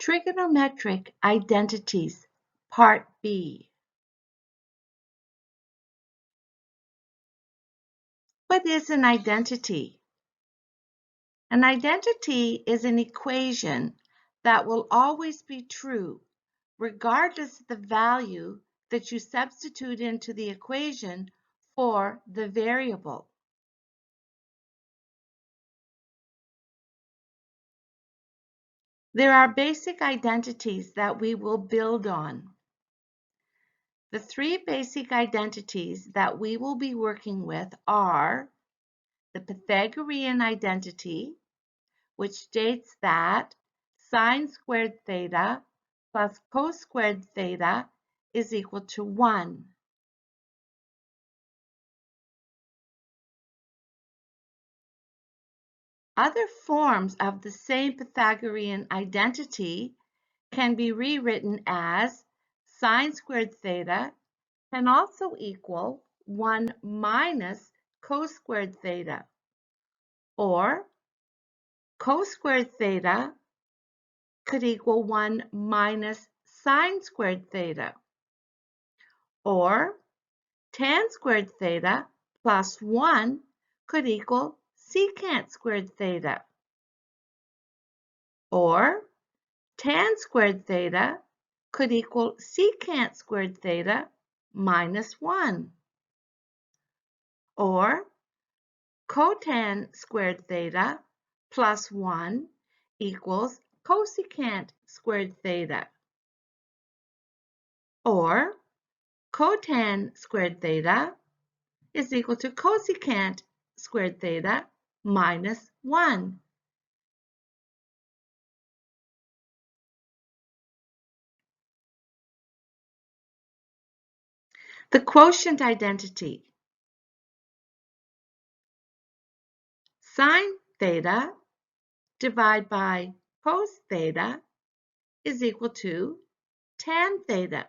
Trigonometric Identities, Part B. What is an identity? An identity is an equation that will always be true, regardless of the value that you substitute into the equation for the variable. There are basic identities that we will build on. The three basic identities that we will be working with are the Pythagorean identity, which states that sine squared theta plus cos squared theta is equal to 1. Other forms of the same Pythagorean identity can be rewritten as sine squared theta can also equal 1 minus cos squared theta, or cos squared theta could equal 1 minus sine squared theta, or tan squared theta plus 1 could equal secant squared theta, or tan squared theta could equal secant squared theta minus 1, or cotan squared theta plus 1 equals cosecant squared theta, or cotan squared theta is equal to cosecant squared theta minus 1. The quotient identity. Sine theta divided by cos theta is equal to tan theta.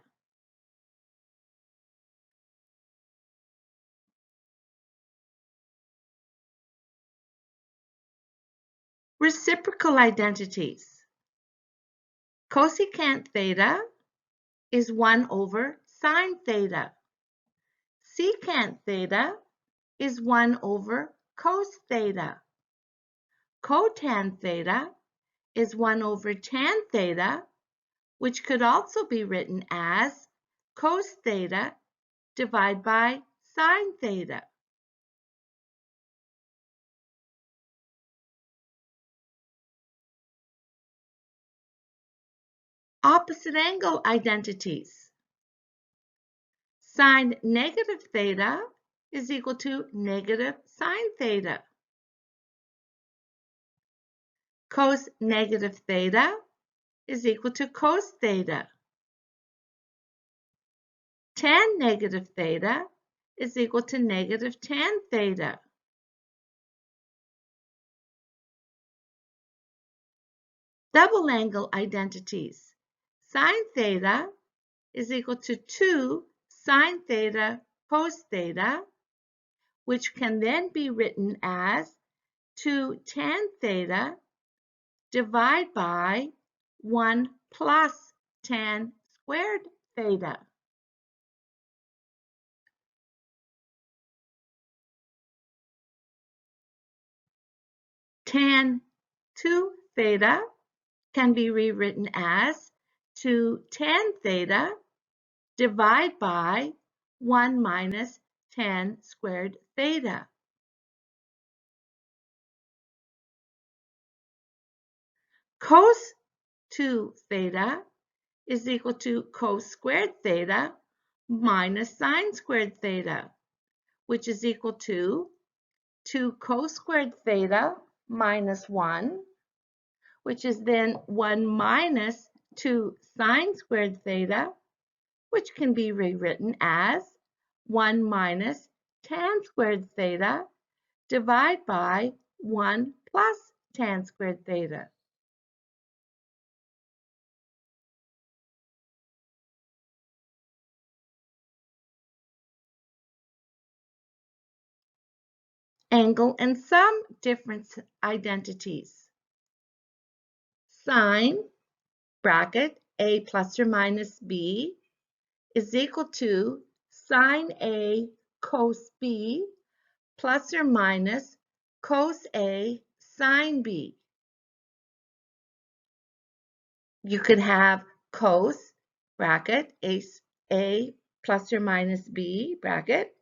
Reciprocal identities. Cosecant theta is 1 over sine theta. Secant theta is 1 over cos theta. Cotan theta is 1 over tan theta, which could also be written as cos theta divided by sine theta. Opposite angle identities. Sine negative theta is equal to negative sine theta. Cos negative theta is equal to cos theta. Tan negative theta is equal to negative tan theta. Double angle identities. Sine theta is equal to 2 sine theta cos theta, which can then be written as 2 tan theta divided by 1 plus tan squared theta. Tan 2 theta can be rewritten as 2 tan theta divided by 1 minus tan squared theta. Cos 2 theta is equal to cos squared theta minus sine squared theta, which is equal to 2 cos squared theta minus 1, which is then 1 minus 2 sine squared theta, which can be rewritten as 1 minus tan squared theta divided by 1 plus tan squared theta. Angle and sum difference identities. Sine bracket A plus or minus B is equal to sine A cos B plus or minus cos A sine B. You could have cos bracket A plus or minus B bracket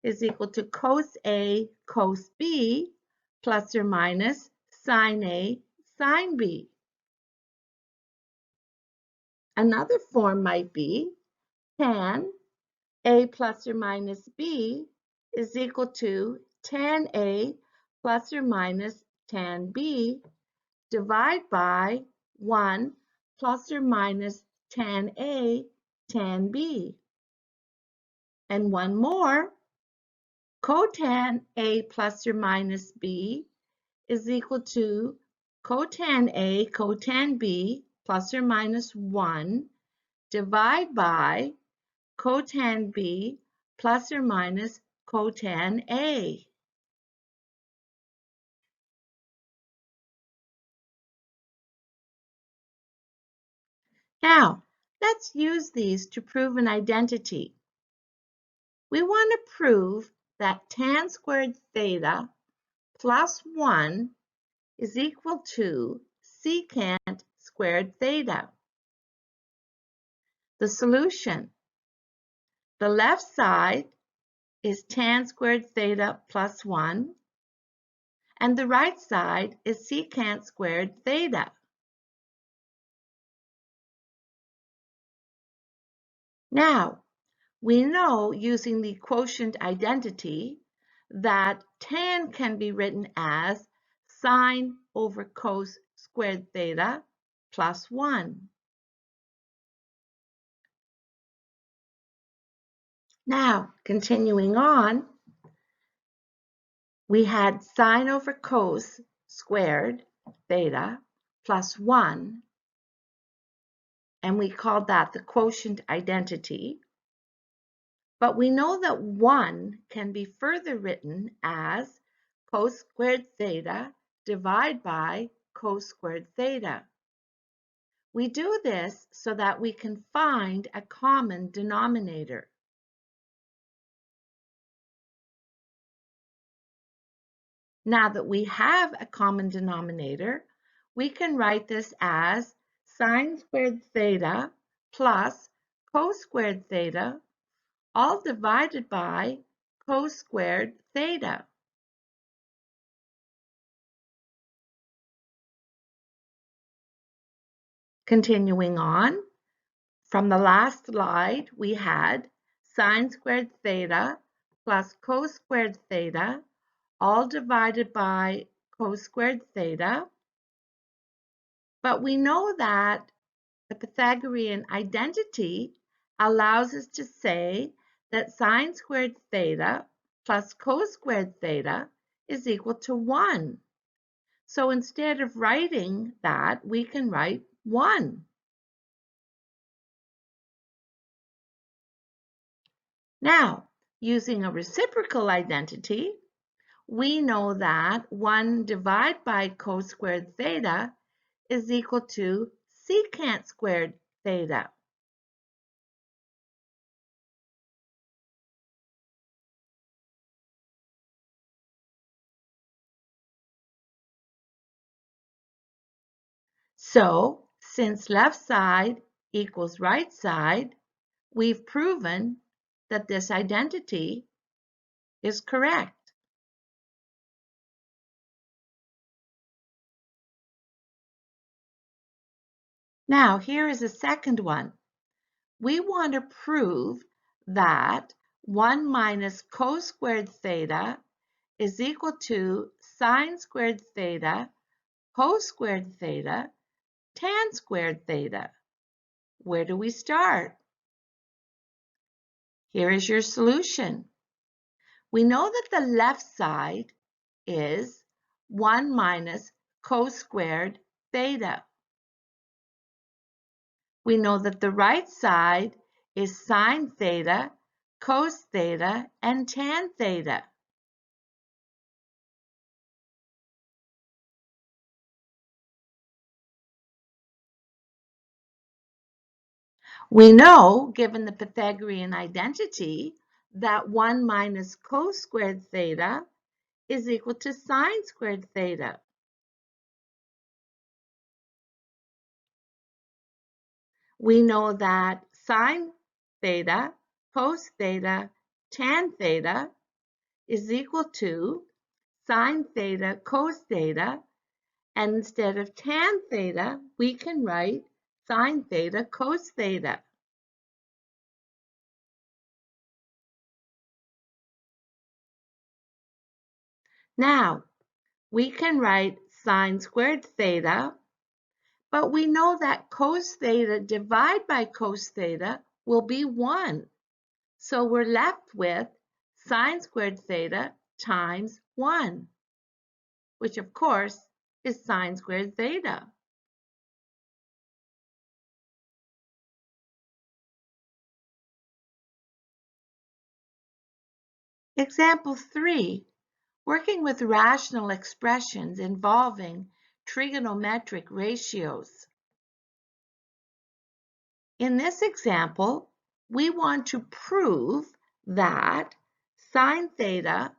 is equal to cos A cos B plus or minus sine A sine B. Another form might be tan A plus or minus B is equal to tan A plus or minus tan B divided by 1 plus or minus tan A tan B. And one more, cotan A plus or minus B is equal to cotan A cotan B plus or minus 1 divided by cotan B plus or minus cotan A. Now, let's use these to prove an identity. We want to prove that tan squared theta plus 1 is equal to secant squared theta. The solution. The left side is tan squared theta plus 1, and the right side is secant squared theta. Now, we know using the quotient identity that tan can be written as sine over cos squared theta plus 1. Now, continuing on, we had sine over cos squared theta plus 1, and we called that the quotient identity. But we know that 1 can be further written as cos squared theta divided by cos squared theta. We do this so that we can find a common denominator. Now that we have a common denominator, we can write this as sine squared theta plus cos squared theta, all divided by cos squared theta. Continuing on, from the last slide, we had sine squared theta plus cos squared theta, all divided by cos squared theta. But we know that the Pythagorean identity allows us to say that sine squared theta plus cos squared theta is equal to 1. So instead of writing that, we can write 1. Now, using a reciprocal identity, we know that 1 divided by cos squared theta is equal to secant squared theta. So, since left side equals right side, we've proven that this identity is correct. Now, here is a second one. We want to prove that 1 minus cos squared theta is equal to sine squared theta, cos squared theta, tan squared theta. Where do we start? Here is your solution. We know that the left side is 1 minus cos squared theta. We know that the right side is sine theta, cos theta, and tan theta. We know, given the Pythagorean identity, that 1 minus cos squared theta is equal to sine squared theta. We know that sine theta, cos theta, tan theta is equal to sine theta, cos theta, and instead of tan theta, we can write sine theta, cos theta. Now, we can write sine squared theta, but we know that cos theta divided by cos theta will be 1. So we're left with sine squared theta times 1, which of course is sine squared theta. Example 3, working with rational expressions involving trigonometric ratios. In this example, we want to prove that sine theta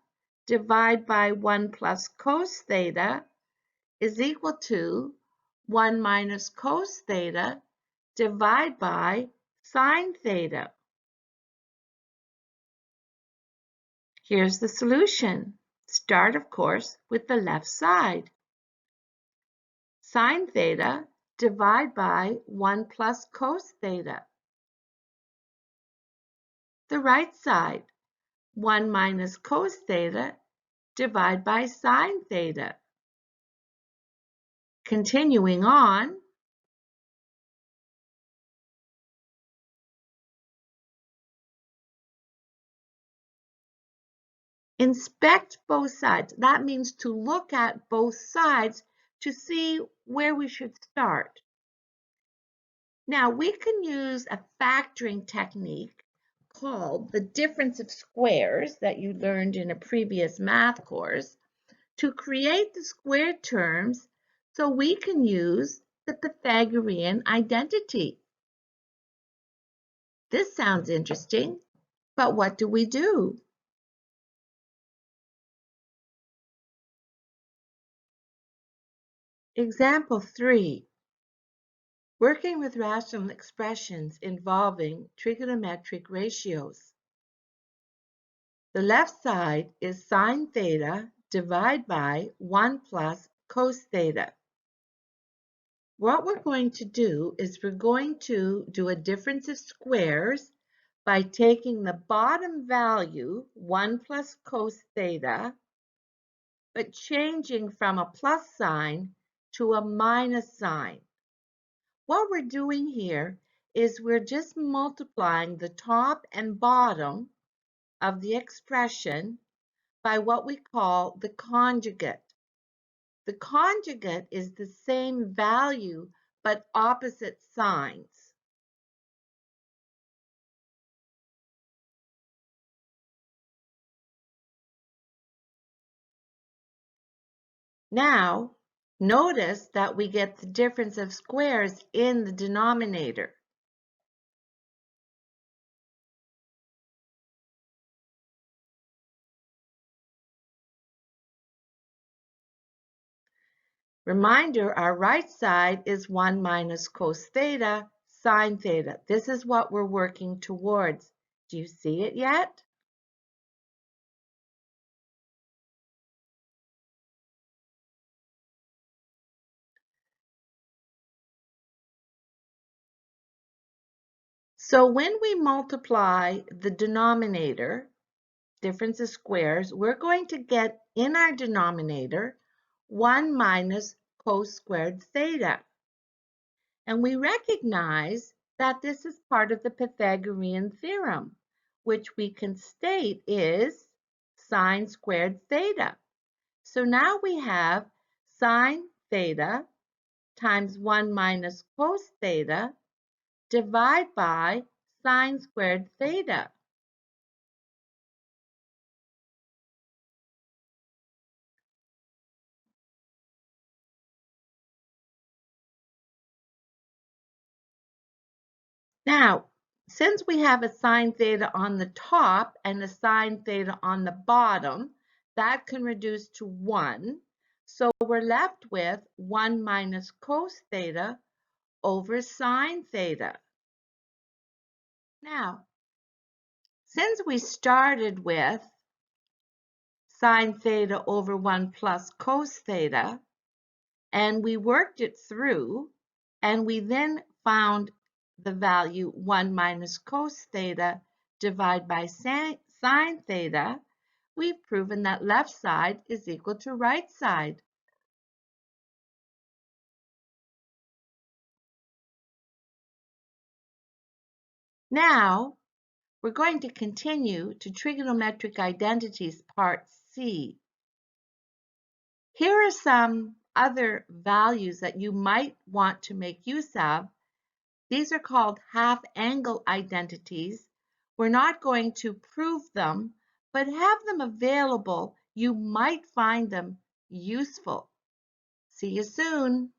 divided by 1 plus cos theta is equal to 1 minus cos theta divided by sine theta. Here's the solution. Start, of course, with the left side. Sine theta divided by 1 plus cos theta. The right side, 1 minus cos theta divided by sine theta. Continuing on, inspect both sides. That means to look at both sides to see where we should start. Now, we can use a factoring technique called the difference of squares that you learned in a previous math course to create the squared terms so we can use the Pythagorean identity. This sounds interesting, but what do we do? Example 3, working with rational expressions involving trigonometric ratios. The left side is sine theta divided by 1 plus cos theta. What we're going to do is we're going to do a difference of squares by taking the bottom value, 1 plus cos theta, but changing from a plus sign to a minus sign. What we're doing here is we're just multiplying the top and bottom of the expression by what we call the conjugate. The conjugate is the same value but opposite signs. Now, notice that we get the difference of squares in the denominator. Reminder, our right side is 1 minus cos theta sine theta. This is what we're working towards. Do you see it yet? So when we multiply the denominator, difference of squares, we're going to get in our denominator 1 minus cos squared theta. And we recognize that this is part of the Pythagorean theorem, which we can state is sine squared theta. So now we have sine theta times 1 minus cos theta divided by sine squared theta. Now, since we have a sine theta on the top and a sine theta on the bottom, that can reduce to 1. So we're left with 1 minus cos theta over sine theta. Now, since we started with sine theta over 1 plus cos theta, and we worked it through, and we then found the value 1 minus cos theta divided by sine theta, we've proven that left side is equal to right side. Now, we're going to continue to trigonometric identities part C. Here are some other values that you might want to make use of. These are called half-angle identities. We're not going to prove them, but have them available. You might find them useful. See you soon.